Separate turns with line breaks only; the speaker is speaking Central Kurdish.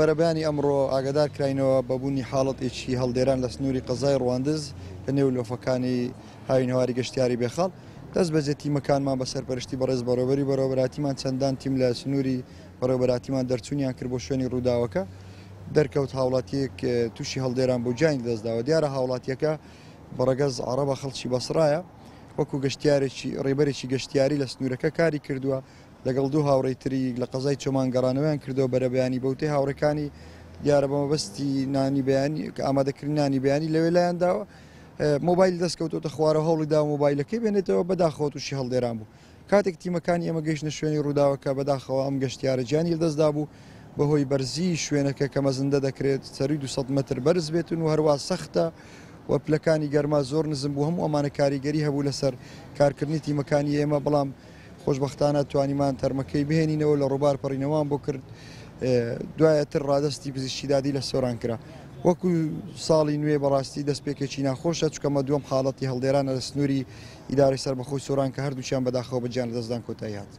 بەرەبەیانی ئەمڕۆ ئاگادار کراینەوە بەبوونی حاڵەتێکی هەڵدێران لە سنووری قەزای ڕواندز کە نێو لۆفەکانی هاوینهواری گەشتیاری بێخەڵ دەست بەجێ تیمەکانمان بە سەرپەرشتی بەڕێز بەڕێوەبەری بەڕێوەبەراتیمان چەندان تیم لە سنووری بەڕێوەبەراتیمان دەرچوونیان کرد بۆ شوێنی ڕووداوەکە دەرکەوت هاوڵاتیەک تووشی هەڵدێران بۆ جانی دەستداوە دیارە هاوڵاتیەکە بەڕێگەز عەرەبە خەڵکی بەسڕایە وەکو گەشتیارێکی ڕێبەرێکی گەشتیاری لە سنوورەکە کاری کردووە لەگەڵ دوو هاوڕێی تری لە قەزای چۆمان گەڕانەوەیان کردەوە بەرەبەیانی بەوتەی هاوڕەکانی دیارە بەمەبەستی نانی بەیانی ئامادەکردنی نانی بەیانی لەوێ لایەنداوە مۆبایل دەستکەوتۆتە خوارە هەوڵیدا مۆبایلەکەی بێنێتەوە بەداخەوە تووشی هەڵدێران بوو کاتێک تیمەکانی ئێمە گەیشتە شوێنی ڕووداوەکە بەداخەوە ئەم گەشتیارە گیانی لەدەستدا بوو بەهۆی بەرزی شوێنەکە کە مەزندە دەکرێت سەرووی 200 متر بەرز بێتن و هەروە سەختە و پلەکانی گەرما زۆر نزم بوو هەموو ئەمانە کاریگەری هەبوو لەسەر کارکردنی تیمەکانی ئێمە بەڵام خۆشبەختانە توانیمان تەرمەکەی بهێنینەوە لە ڕووبار پەڕینەوەیان بۆ کرد دوایەتر ڕادستی پزیشکیدادی لە سۆران کرا وەکو ساڵی نوێ بەڕاستی دەستپێکێکی ناخۆشە چکەمە دووەم حاڵەتی هەڵدێرانە لە سنووری ئیدارەی سەربەخۆی سۆران کە هەردووچیان بەداخەوە بەجیان لەدەستدان کۆتایی هات.